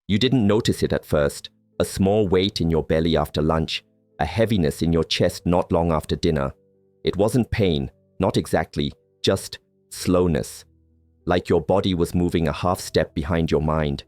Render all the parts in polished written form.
You didn't notice it at first, a small weight in your belly after lunch, a heaviness in your chest not long after dinner. It wasn't pain, not exactly, just slowness, like your body was moving a half step behind your mind.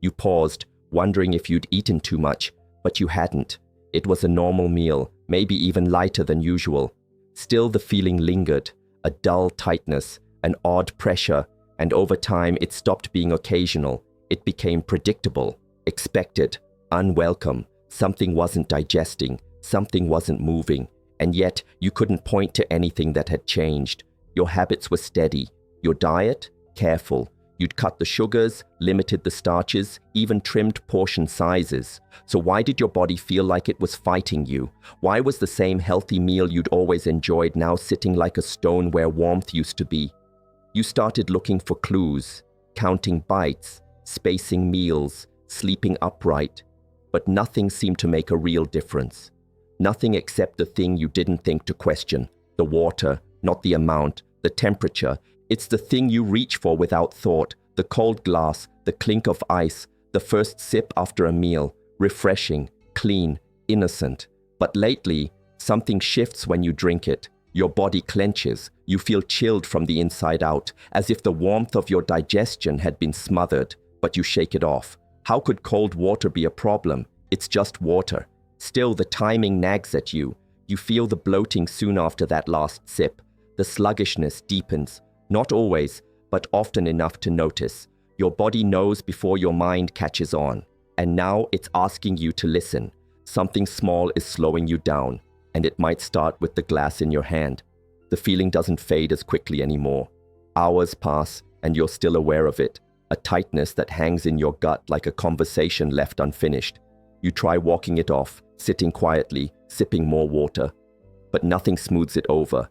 You paused, wondering if you'd eaten too much, but you hadn't. It was a normal meal, maybe even lighter than usual. Still the feeling lingered, a dull tightness, an odd pressure, and over time it stopped being occasional. It became predictable, expected, unwelcome. Something wasn't digesting, something wasn't moving, and yet you couldn't point to anything that had changed. Your habits were steady, your diet, careful. You'd cut the sugars, limited the starches, even trimmed portion sizes. So why did your body feel like it was fighting you? Why was the same healthy meal you'd always enjoyed now sitting like a stone where warmth used to be? You started looking for clues, counting bites, spacing meals, sleeping upright, but nothing seemed to make a real difference. Nothing except the thing you didn't think to question, the water, not the amount, the temperature. It's the thing you reach for without thought, the cold glass, the clink of ice, the first sip after a meal, refreshing, clean, innocent. But lately, something shifts when you drink it. Your body clenches, you feel chilled from the inside out, as if the warmth of your digestion had been smothered, but you shake it off. How could cold water be a problem? It's just water. Still, the timing nags at you. You feel the bloating soon after that last sip. The sluggishness deepens. Not always, but often enough to notice. Your body knows before your mind catches on. And now it's asking you to listen. Something small is slowing you down, and it might start with the glass in your hand. The feeling doesn't fade as quickly anymore. Hours pass, and you're still aware of it. A tightness that hangs in your gut like a conversation left unfinished. You try walking it off, sitting quietly, sipping more water. But nothing smooths it over.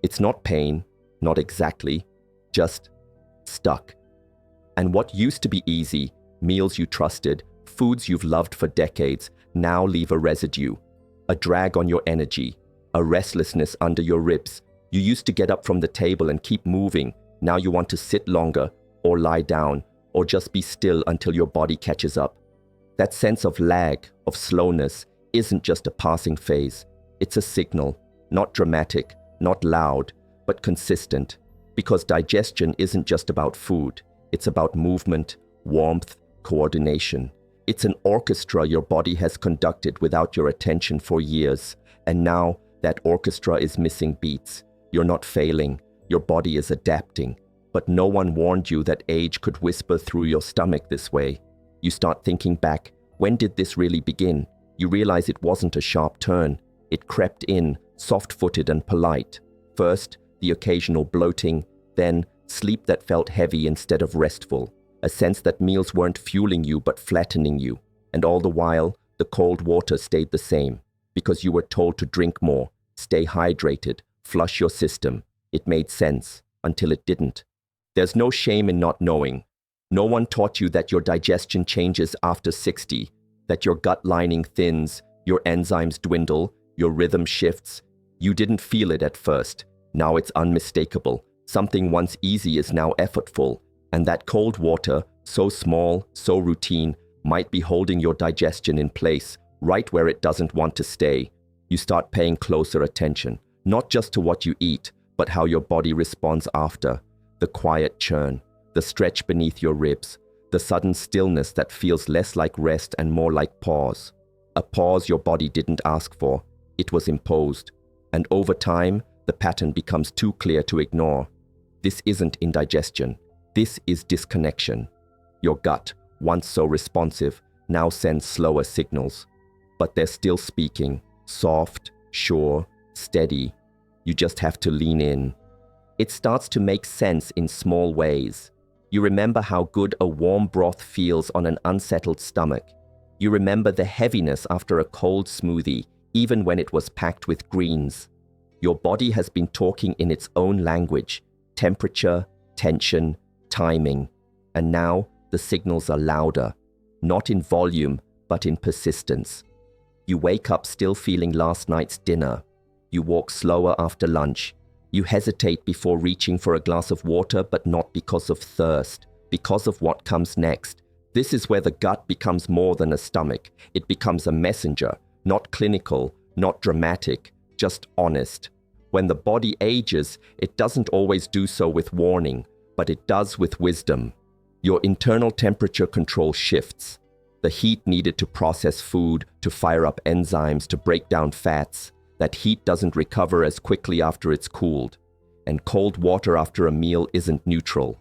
It's not pain, not exactly, just stuck. And what used to be easy, meals you trusted, foods you've loved for decades, now leave a residue. A drag on your energy, a restlessness under your ribs. You used to get up from the table and keep moving. Now you want to sit longer, or lie down, or just be still until your body catches up. That sense of lag, of slowness, isn't just a passing phase. It's a signal, not dramatic, not loud, but consistent. Because digestion isn't just about food. It's about movement, warmth, coordination. It's an orchestra your body has conducted without your attention for years. And now that orchestra is missing beats. You're not failing. Your body is adapting. But no one warned you that age could whisper through your stomach this way. You start thinking back, when did this really begin? You realize it wasn't a sharp turn. It crept in, soft-footed and polite. First, the occasional bloating, then sleep that felt heavy instead of restful. A sense that meals weren't fueling you but flattening you. And all the while, the cold water stayed the same. Because you were told to drink more, stay hydrated, flush your system. It made sense, until it didn't. There's no shame in not knowing. No one taught you that your digestion changes after 60, that your gut lining thins, your enzymes dwindle, your rhythm shifts. You didn't feel it at first. Now it's unmistakable. Something once easy is now effortful. And that cold water, so small, so routine, might be holding your digestion in place, right where it doesn't want to stay. You start paying closer attention, not just to what you eat, but how your body responds after. The quiet churn, the stretch beneath your ribs, the sudden stillness that feels less like rest and more like pause. A pause your body didn't ask for. It was imposed. And over time, the pattern becomes too clear to ignore. This isn't indigestion. This is disconnection. Your gut, once so responsive, now sends slower signals. But they're still speaking, soft, sure, steady. You just have to lean in. It starts to make sense in small ways. You remember how good a warm broth feels on an unsettled stomach. You remember the heaviness after a cold smoothie, even when it was packed with greens. Your body has been talking in its own language, temperature, tension, timing. And now the signals are louder, not in volume, but in persistence. You wake up still feeling last night's dinner. You walk slower after lunch. You hesitate before reaching for a glass of water, but not because of thirst, because of what comes next. This is where the gut becomes more than a stomach. It becomes a messenger, not clinical, not dramatic, just honest. When the body ages, it doesn't always do so with warning, but it does with wisdom. Your internal temperature control shifts. The heat needed to process food, to fire up enzymes, to break down fats, that heat doesn't recover as quickly after it's cooled. And cold water after a meal isn't neutral.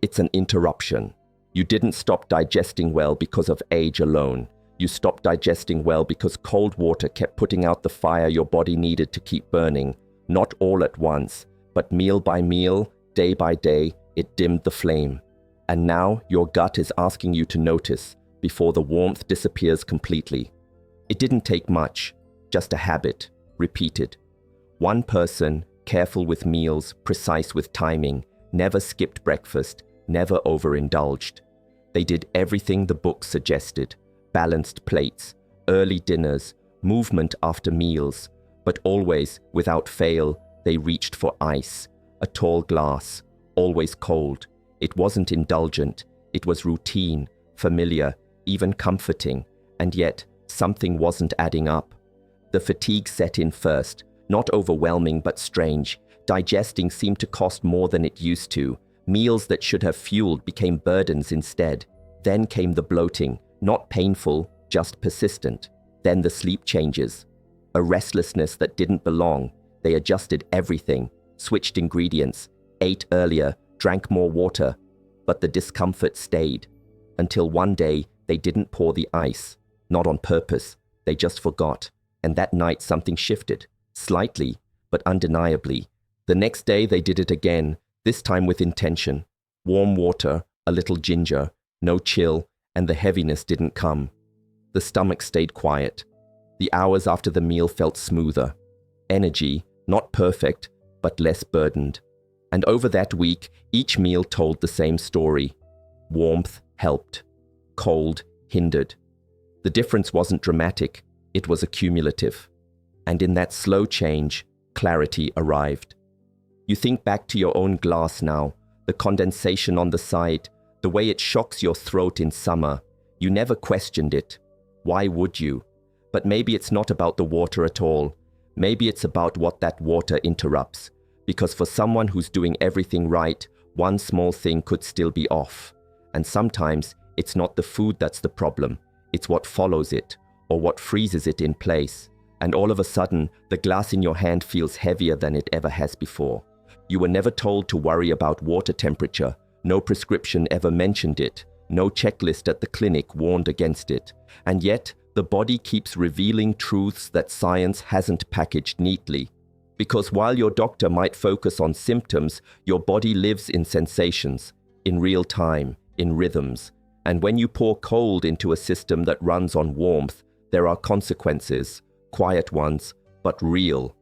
It's an interruption. You didn't stop digesting well because of age alone. You stopped digesting well because cold water kept putting out the fire your body needed to keep burning. Not all at once, but meal by meal, day by day, it dimmed the flame. And now your gut is asking you to notice before the warmth disappears completely. It didn't take much, just a habit, repeated. One person, careful with meals, precise with timing, never skipped breakfast, never overindulged. They did everything the book suggested: balanced plates, early dinners, movement after meals, but always, without fail, they reached for ice, a tall glass, always cold. It wasn't indulgent, it was routine, familiar, even comforting, and yet something wasn't adding up. The fatigue set in first, not overwhelming but strange. Digesting seemed to cost more than it used to. Meals that should have fueled became burdens instead. Then came the bloating, not painful, just persistent. Then the sleep changes. A restlessness that didn't belong. They adjusted everything, switched ingredients, ate earlier, drank more water, but the discomfort stayed. Until one day, they didn't pour the ice. Not on purpose, they just forgot. And that night something shifted, slightly, but undeniably. The next day they did it again, this time with intention. Warm water, a little ginger, no chill, and the heaviness didn't come. The stomach stayed quiet. The hours after the meal felt smoother. Energy, not perfect, but less burdened. And over that week, each meal told the same story. Warmth helped. Cold hindered. The difference wasn't dramatic, it was accumulative. And in that slow change, clarity arrived. You think back to your own glass now, the condensation on the side, the way it shocks your throat in summer. You never questioned it. Why would you? But maybe it's not about the water at all. Maybe it's about what that water interrupts. Because for someone who's doing everything right, one small thing could still be off. And sometimes it's not the food that's the problem. It's what follows it, or what freezes it in place. And all of a sudden, the glass in your hand feels heavier than it ever has before. You were never told to worry about water temperature. No prescription ever mentioned it. No checklist at the clinic warned against it. And yet, the body keeps revealing truths that science hasn't packaged neatly. Because while your doctor might focus on symptoms, your body lives in sensations, in real time, in rhythms. And when you pour cold into a system that runs on warmth, there are consequences, quiet ones, but real.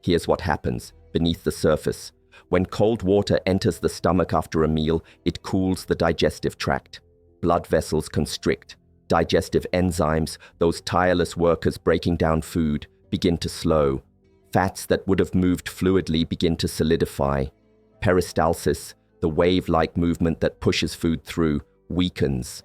Here's what happens beneath the surface. When cold water enters the stomach after a meal, it cools the digestive tract. Blood vessels constrict. Digestive enzymes, those tireless workers breaking down food, begin to slow. Fats that would have moved fluidly begin to solidify. Peristalsis, the wave-like movement that pushes food through, weakens.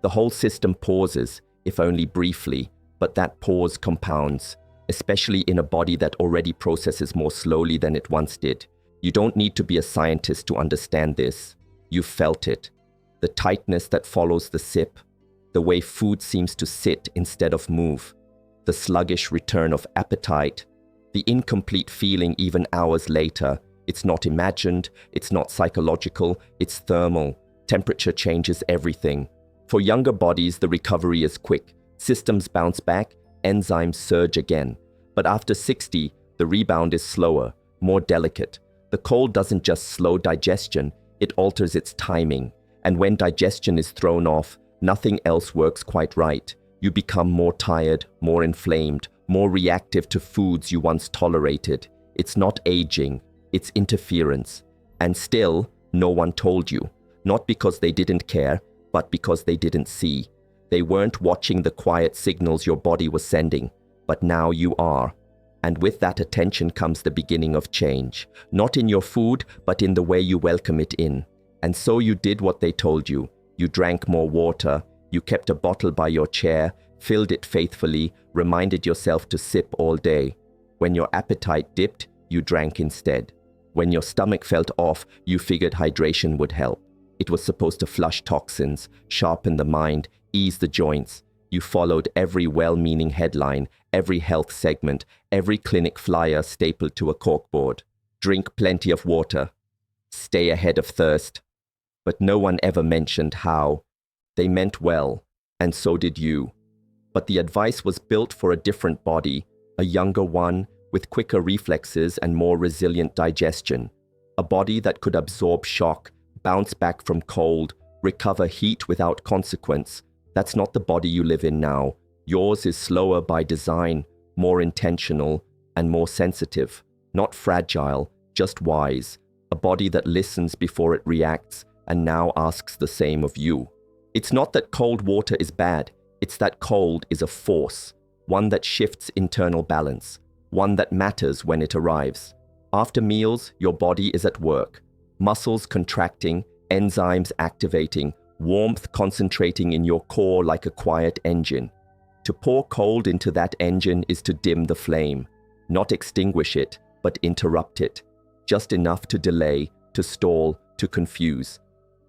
The whole system pauses, if only briefly, but that pause compounds, especially in a body that already processes more slowly than it once did. You don't need to be a scientist to understand this. You've felt it. The tightness that follows the sip, the way food seems to sit instead of move, the sluggish return of appetite, the incomplete feeling even hours later. It's not imagined, it's not psychological, it's thermal. Temperature changes everything. For younger bodies, the recovery is quick. Systems bounce back, enzymes surge again. But after 60, the rebound is slower, more delicate. The cold doesn't just slow digestion, it alters its timing. And when digestion is thrown off, nothing else works quite right. You become more tired, more inflamed, more reactive to foods you once tolerated. It's not aging, it's interference. And still, no one told you. Not because they didn't care, but because they didn't see. They weren't watching the quiet signals your body was sending, but now you are. And with that attention comes the beginning of change. Not in your food, but in the way you welcome it in. And so you did what they told you. You drank more water, you kept a bottle by your chair, filled it faithfully, reminded yourself to sip all day. When your appetite dipped, you drank instead. When your stomach felt off, you figured hydration would help. It was supposed to flush toxins, sharpen the mind, ease the joints. You followed every well-meaning headline, every health segment, every clinic flyer stapled to a corkboard. Drink plenty of water. Stay ahead of thirst. But no one ever mentioned how. They meant well, and so did you. But the advice was built for a different body, a younger one with quicker reflexes and more resilient digestion. A body that could absorb shock, bounce back from cold, recover heat without consequence. That's not the body you live in now. Yours is slower by design, more intentional, and more sensitive. Not fragile, just wise. A body that listens before it reacts and now asks the same of you. It's not that cold water is bad. It's that cold is a force, one that shifts internal balance, one that matters when it arrives. After meals, your body is at work. Muscles contracting, enzymes activating, warmth concentrating in your core like a quiet engine. To pour cold into that engine is to dim the flame, not extinguish it, but interrupt it. Just enough to delay, to stall, to confuse.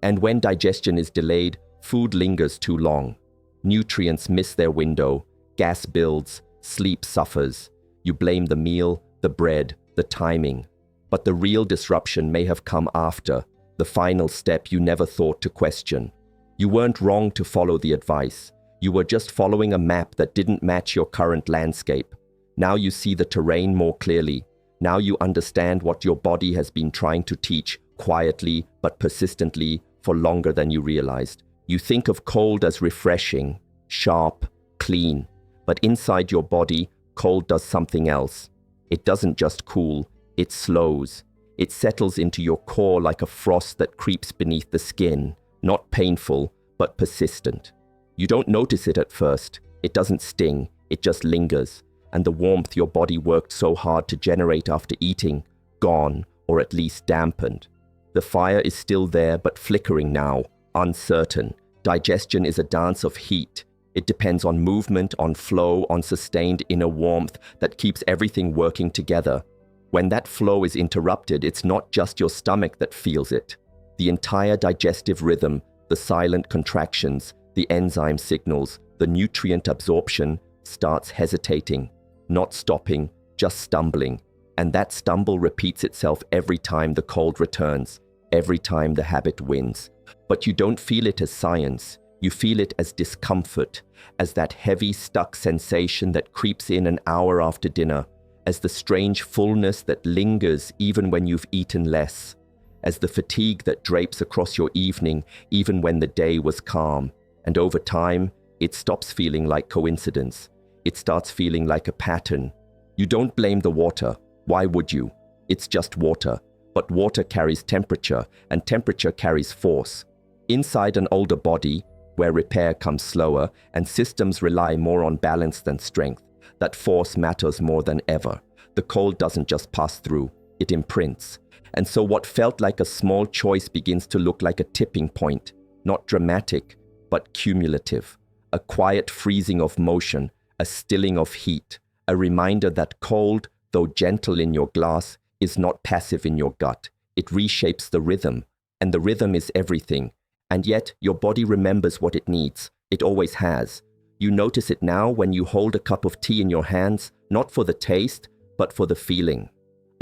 And when digestion is delayed, food lingers too long. Nutrients miss their window, gas builds, sleep suffers. You blame the meal, the bread, the timing. But the real disruption may have come after, the final step you never thought to question. You weren't wrong to follow the advice. You were just following a map that didn't match your current landscape. Now you see the terrain more clearly. Now you understand what your body has been trying to teach, quietly but persistently, for longer than you realized. You think of cold as refreshing, sharp, clean. But inside your body, cold does something else. It doesn't just cool, it slows. It settles into your core like a frost that creeps beneath the skin, not painful, but persistent. You don't notice it at first. It doesn't sting, it just lingers. And the warmth your body worked so hard to generate after eating, gone, or at least dampened. The fire is still there, but flickering now, uncertain. Digestion is a dance of heat. It depends on movement, on flow, on sustained inner warmth that keeps everything working together. When that flow is interrupted, it's not just your stomach that feels it. The entire digestive rhythm, the silent contractions, the enzyme signals, the nutrient absorption, starts hesitating, not stopping, just stumbling. And that stumble repeats itself every time the cold returns, every time the habit wins. But you don't feel it as science. You feel it as discomfort, as that heavy, stuck sensation that creeps in an hour after dinner, as the strange fullness that lingers even when you've eaten less, as the fatigue that drapes across your evening even when the day was calm. And over time, it stops feeling like coincidence. It starts feeling like a pattern. You don't blame the water. Why would you? It's just water. But water carries temperature, and temperature carries force. Inside an older body, where repair comes slower and systems rely more on balance than strength, that force matters more than ever. The cold doesn't just pass through, it imprints. And so what felt like a small choice begins to look like a tipping point, not dramatic, but cumulative. A quiet freezing of motion, a stilling of heat, a reminder that cold, though gentle in your glass, is not passive in your gut. It reshapes the rhythm, and the rhythm is everything. And yet, your body remembers what it needs. It always has. You notice it now when you hold a cup of tea in your hands, not for the taste, but for the feeling.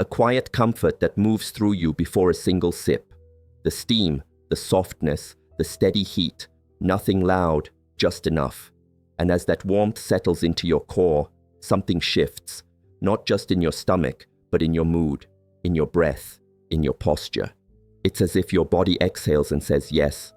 A quiet comfort that moves through you before a single sip. The steam, the softness, the steady heat, nothing loud, just enough. And as that warmth settles into your core, something shifts, not just in your stomach, but in your mood, in your breath, in your posture. It's as if your body exhales and says, yes,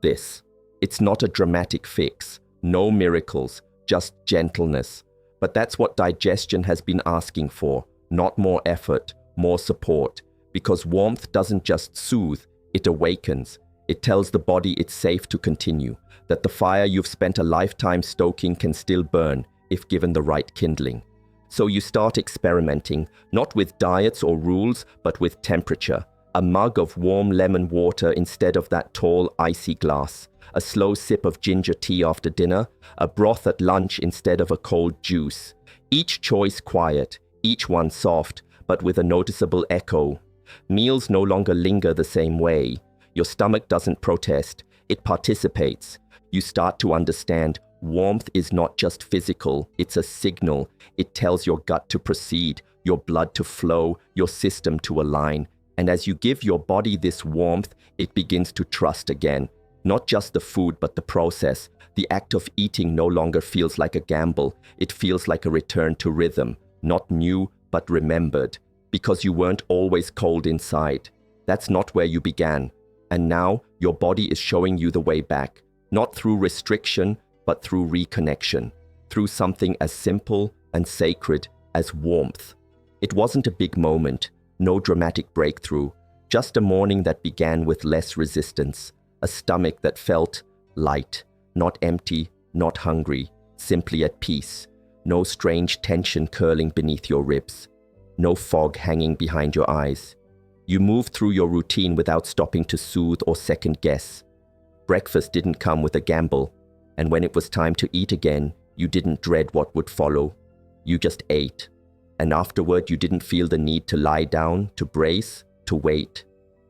this. It's not a dramatic fix, no miracles, just gentleness. But that's what digestion has been asking for, not more effort, more support. Because warmth doesn't just soothe, it awakens. It tells the body it's safe to continue, that the fire you've spent a lifetime stoking can still burn if given the right kindling. So you start experimenting, not with diets or rules, but with temperature. A mug of warm lemon water instead of that tall, icy glass. a slow sip of ginger tea after dinner, a broth at lunch instead of a cold juice. Each choice quiet, each one soft, but with a noticeable echo. Meals no longer linger the same way. Your stomach doesn't protest, it participates. You start to understand warmth is not just physical, it's a signal. It tells your gut to proceed, your blood to flow, your system to align. And as you give your body this warmth, it begins to trust again. Not just the food, but the process. The act of eating no longer feels like a gamble. It feels like a return to rhythm. Not new, but remembered. Because you weren't always cold inside. That's not where you began. And now, your body is showing you the way back. Not through restriction, but through reconnection. Through something as simple and sacred as warmth. It wasn't a big moment. No dramatic breakthrough. Just a morning that began with less resistance. A stomach that felt light. Not empty, not hungry. Simply at peace. No strange tension curling beneath your ribs. No fog hanging behind your eyes. You moved through your routine without stopping to soothe or second guess. Breakfast didn't come with a gamble, and when it was time to eat again, you didn't dread what would follow. You just ate, and afterward you didn't feel the need to lie down, to brace, to wait.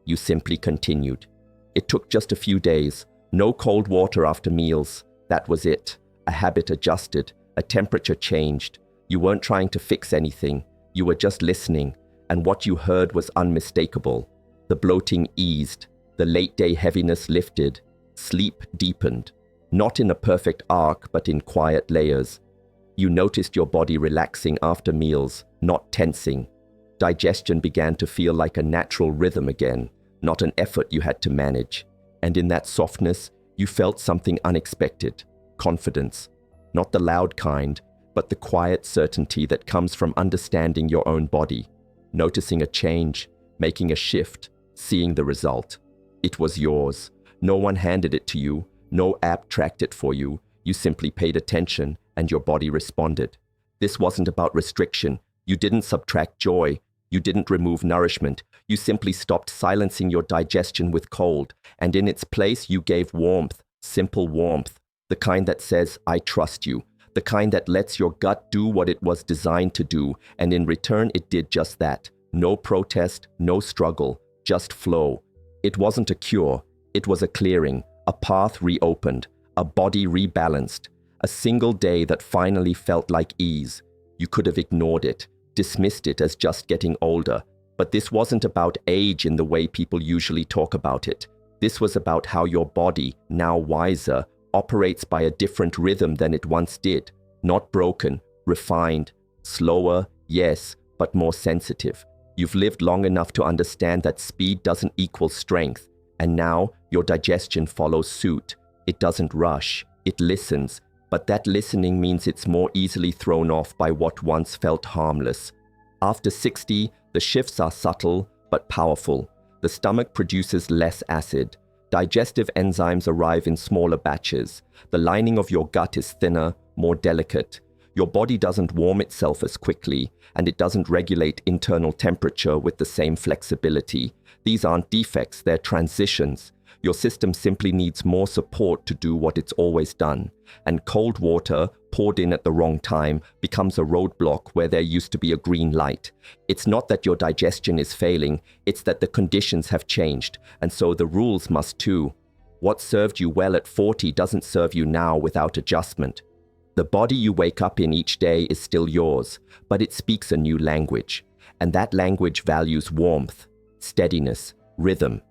You simply continued. It took just a few days, no cold water after meals. That was it. A habit adjusted, a temperature changed. You weren't trying to fix anything. You were just listening, and what you heard was unmistakable. The bloating eased, the late-day heaviness lifted, sleep deepened. Not in a perfect arc, but in quiet layers. You noticed your body relaxing after meals, not tensing. Digestion began to feel like a natural rhythm again, not an effort you had to manage. And in that softness, you felt something unexpected. Confidence. Not the loud kind, but the quiet certainty that comes from understanding your own body. Noticing a change, making a shift, seeing the result. It was yours. No one handed it to you. No app tracked it for you. You simply paid attention and your body responded. This wasn't about restriction. You didn't subtract joy. You didn't remove nourishment. You simply stopped silencing your digestion with cold, and in its place you gave warmth, simple warmth, the kind that says, I trust you, the kind that lets your gut do what it was designed to do, and in return it did just that. No protest, no struggle, just flow. It wasn't a cure, it was a clearing, a path reopened, a body rebalanced, a single day that finally felt like ease. You could have ignored it, dismissed it as just getting older, but this wasn't about age in the way people usually talk about it. This was about how your body, now wiser, operates by a different rhythm than it once did. Not broken, refined, slower, yes, but more sensitive. You've lived long enough to understand that speed doesn't equal strength, and now your digestion follows suit. It doesn't rush, it listens, but that listening means it's more easily thrown off by what once felt harmless. After 60, the shifts are subtle but powerful. The stomach produces less acid. Digestive enzymes arrive in smaller batches. The lining of your gut is thinner, more delicate. Your body doesn't warm itself as quickly, and it doesn't regulate internal temperature with the same flexibility. These aren't defects, they're transitions. Your system simply needs more support to do what it's always done. And cold water, poured in at the wrong time, becomes a roadblock where there used to be a green light. It's not that your digestion is failing, it's that the conditions have changed, and so the rules must too. What served you well at 40 doesn't serve you now without adjustment. The body you wake up in each day is still yours, but it speaks a new language. And that language values warmth, steadiness, rhythm.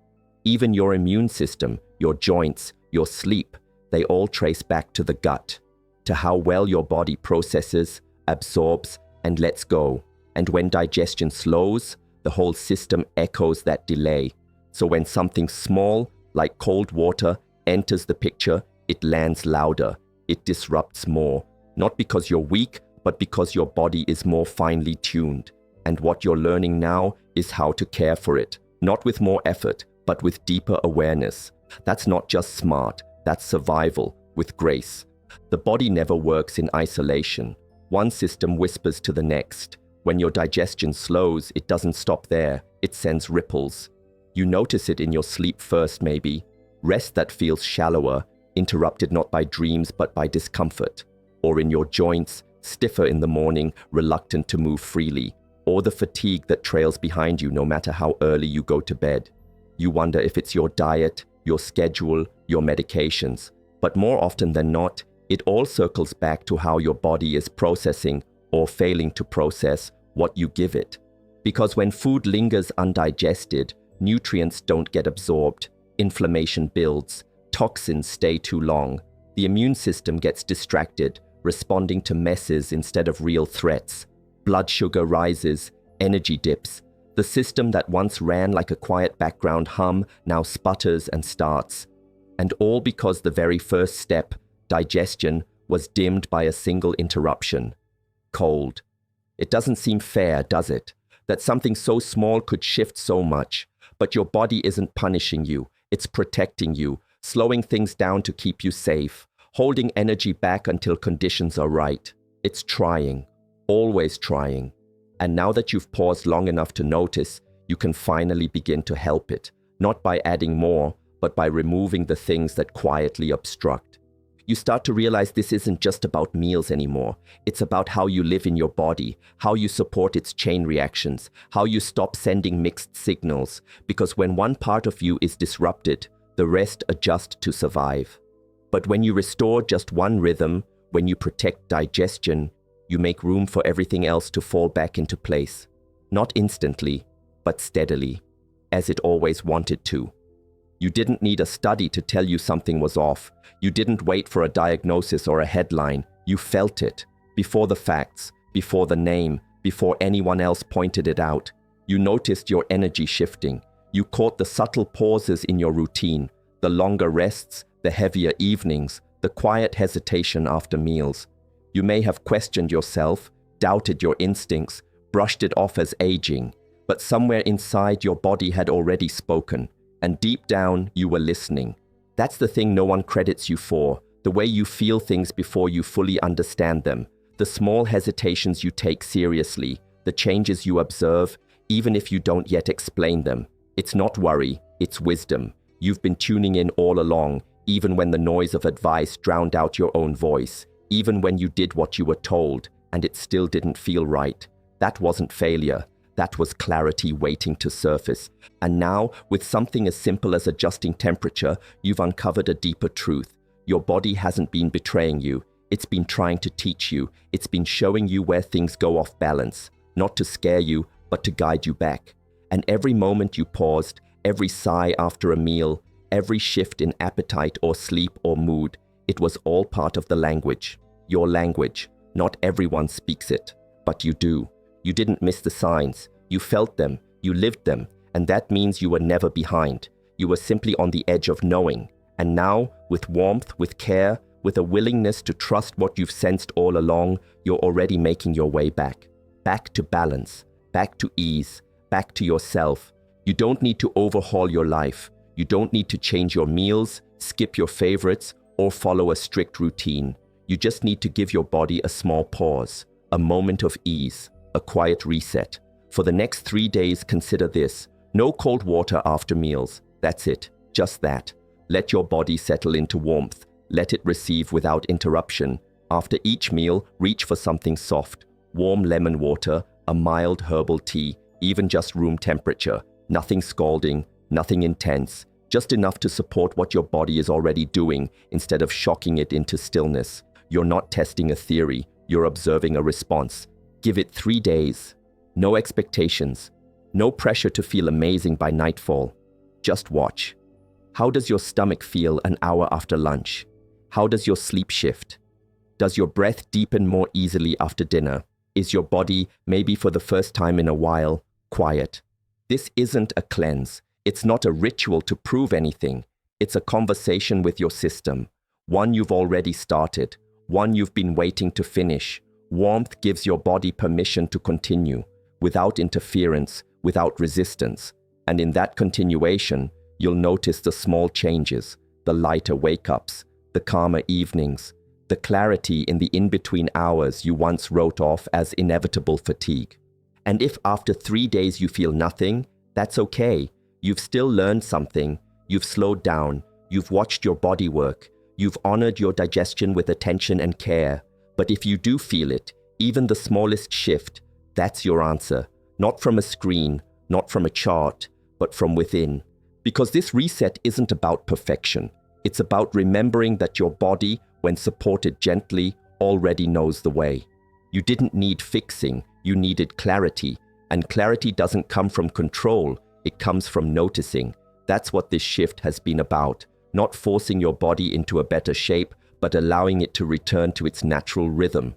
Even your immune system, your joints, your sleep, they all trace back to the gut, to how well your body processes, absorbs, and lets go. And when digestion slows, the whole system echoes that delay. So when something small, like cold water, enters the picture, it lands louder. It disrupts more, not because you're weak, but because your body is more finely tuned. And what you're learning now is how to care for it, not with more effort, but with deeper awareness. That's not just smart, that's survival, with grace. The body never works in isolation. One system whispers to the next. When your digestion slows, it doesn't stop there, it sends ripples. You notice it in your sleep first maybe. Rest that feels shallower, interrupted not by dreams but by discomfort, or in your joints, stiffer in the morning, reluctant to move freely, or the fatigue that trails behind you no matter how early you go to bed. You wonder if it's your diet, your schedule, your medications, but more often than not, it all circles back to how your body is processing or failing to process what you give it. Because when food lingers undigested, nutrients don't get absorbed, inflammation builds, toxins stay too long, the immune system gets distracted, responding to messes instead of real threats. Blood sugar rises, energy dips. The system that once ran like a quiet background hum now sputters and starts. And all because the very first step, digestion, was dimmed by a single interruption. Cold. It doesn't seem fair, does it? That something so small could shift so much. But your body isn't punishing you. It's protecting you, slowing things down to keep you safe, holding energy back until conditions are right. It's trying, always trying. And now that you've paused long enough to notice, you can finally begin to help it, not by adding more, but by removing the things that quietly obstruct. You start to realize this isn't just about meals anymore. It's about how you live in your body, how you support its chain reactions, how you stop sending mixed signals. Because when one part of you is disrupted, the rest adjust to survive. But when you restore just one rhythm, when you protect digestion, you make room for everything else to fall back into place. Not instantly, but steadily, as it always wanted to. You didn't need a study to tell you something was off. You didn't wait for a diagnosis or a headline. You felt it, before the facts, before the name, before anyone else pointed it out. You noticed your energy shifting. You caught the subtle pauses in your routine, the longer rests, the heavier evenings, the quiet hesitation after meals. You may have questioned yourself, doubted your instincts, brushed it off as aging, but somewhere inside your body had already spoken. And deep down, you were listening. That's the thing no one credits you for, the way you feel things before you fully understand them, the small hesitations you take seriously, the changes you observe, even if you don't yet explain them. It's not worry, it's wisdom. You've been tuning in all along, even when the noise of advice drowned out your own voice, even when you did what you were told, and it still didn't feel right. That wasn't failure. That was clarity waiting to surface. And now, with something as simple as adjusting temperature, you've uncovered a deeper truth. Your body hasn't been betraying you. It's been trying to teach you. It's been showing you where things go off balance, not to scare you, but to guide you back. And every moment you paused, every sigh after a meal, every shift in appetite or sleep or mood, it was all part of the language. Your language. Not everyone speaks it, but you do. You didn't miss the signs. You felt them. You lived them. And that means you were never behind. You were simply on the edge of knowing. And now, with warmth, with care, with a willingness to trust what you've sensed all along, you're already making your way back. Back to balance. Back to ease. Back to yourself. You don't need to overhaul your life. You don't need to change your meals, skip your favorites, or follow a strict routine. You just need to give your body a small pause, a moment of ease. A quiet reset. For the next 3 days, consider this. No cold water after meals. That's it. Just that. Let your body settle into warmth. Let it receive without interruption. After each meal, reach for something soft. Warm lemon water, a mild herbal tea, even just room temperature. Nothing scalding, nothing intense. Just enough to support what your body is already doing instead of shocking it into stillness. You're not testing a theory. You're observing a response. Give it 3 days. No expectations. No pressure to feel amazing by nightfall. Just watch. How does your stomach feel an hour after lunch? How does your sleep shift? Does your breath deepen more easily after dinner? Is your body, maybe for the first time in a while, quiet? This isn't a cleanse. It's not a ritual to prove anything. It's a conversation with your system. One you've already started. One you've been waiting to finish. Warmth gives your body permission to continue, without interference, without resistance. And in that continuation, you'll notice the small changes, the lighter wake-ups, the calmer evenings, the clarity in the in-between hours you once wrote off as inevitable fatigue. And if after 3 days you feel nothing, that's okay. You've still learned something. You've slowed down. You've watched your body work. You've honored your digestion with attention and care. But if you do feel it, even the smallest shift, that's your answer. Not from a screen, not from a chart, but from within. Because this reset isn't about perfection. It's about remembering that your body, when supported gently, already knows the way. You didn't need fixing, you needed clarity. And clarity doesn't come from control, it comes from noticing. That's what this shift has been about. Not forcing your body into a better shape, but allowing it to return to its natural rhythm.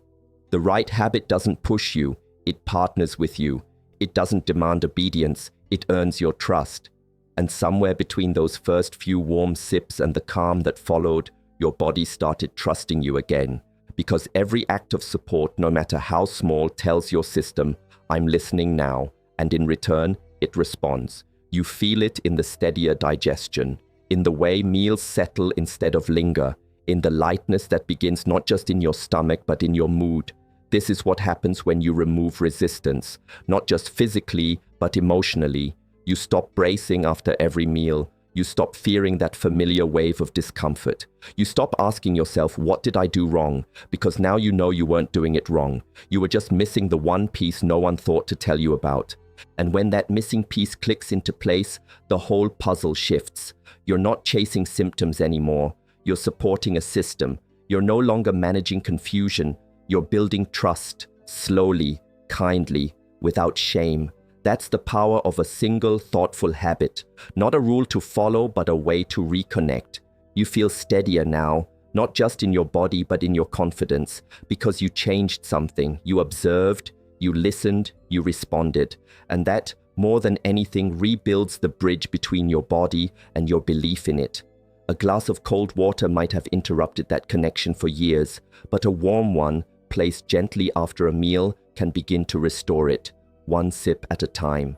The right habit doesn't push you, it partners with you. It doesn't demand obedience, it earns your trust. And somewhere between those first few warm sips and the calm that followed, your body started trusting you again. Because every act of support, no matter how small, tells your system, I'm listening now, and in return, it responds. You feel it in the steadier digestion, in the way meals settle instead of linger, in the lightness that begins not just in your stomach but in your mood. This is what happens when you remove resistance, not just physically but emotionally. You stop bracing after every meal. You stop fearing that familiar wave of discomfort. You stop asking yourself, what did I do wrong? Because now you know you weren't doing it wrong. You were just missing the one piece no one thought to tell you about. And when that missing piece clicks into place, the whole puzzle shifts. You're not chasing symptoms anymore. You're supporting a system. You're no longer managing confusion. You're building trust, slowly, kindly, without shame. That's the power of a single, thoughtful habit. Not a rule to follow, but a way to reconnect. You feel steadier now, not just in your body, but in your confidence, because you changed something. You observed, you listened, you responded. And that, more than anything, rebuilds the bridge between your body and your belief in it. A glass of cold water might have interrupted that connection for years, but a warm one, placed gently after a meal, can begin to restore it, one sip at a time.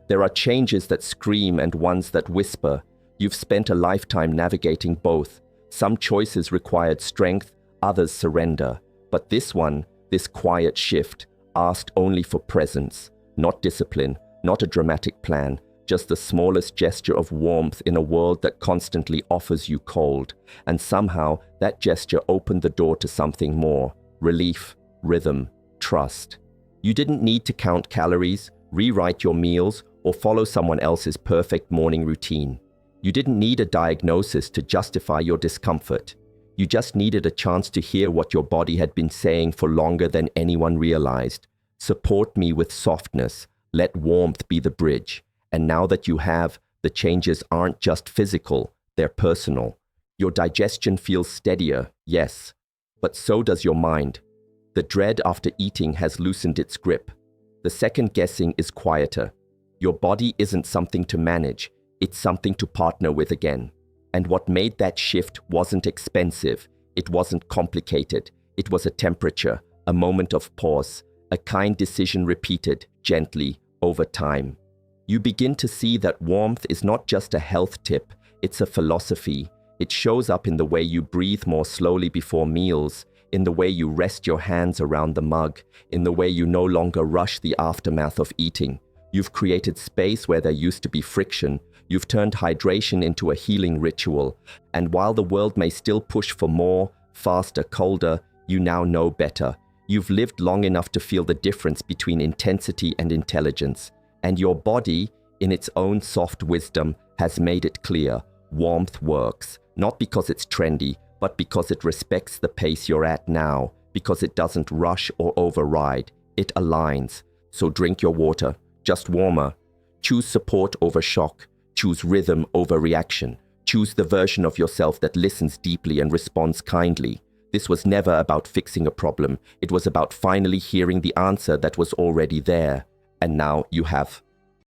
There are changes that scream and ones that whisper. You've spent a lifetime navigating both. Some choices required strength, others surrender. But this one, this quiet shift, asked only for presence, not discipline, not a dramatic plan, just the smallest gesture of warmth in a world that constantly offers you cold. And somehow, that gesture opened the door to something more: relief, rhythm, trust. You didn't need to count calories, rewrite your meals, or follow someone else's perfect morning routine. You didn't need a diagnosis to justify your discomfort. You just needed a chance to hear what your body had been saying for longer than anyone realized. Support me with softness. Let warmth be the bridge. And now that you have, the changes aren't just physical, they're personal. Your digestion feels steadier, yes, but so does your mind. The dread after eating has loosened its grip. The second guessing is quieter. Your body isn't something to manage, it's something to partner with again. And what made that shift wasn't expensive, it wasn't complicated. It was a temperature, a moment of pause, a kind decision repeated, gently, over time. You begin to see that warmth is not just a health tip, it's a philosophy. It shows up in the way you breathe more slowly before meals, in the way you rest your hands around the mug, in the way you no longer rush the aftermath of eating. You've created space where there used to be friction. You've turned hydration into a healing ritual. And while the world may still push for more, faster, colder, you now know better. You've lived long enough to feel the difference between intensity and intelligence. And your body, in its own soft wisdom, has made it clear: warmth works, not because it's trendy, but because it respects the pace you're at now, because it doesn't rush or override, it aligns. So drink your water, just warmer. Choose support over shock. Choose rhythm over reaction. Choose the version of yourself that listens deeply and responds kindly. This was never about fixing a problem. It was about finally hearing the answer that was already there. And now you have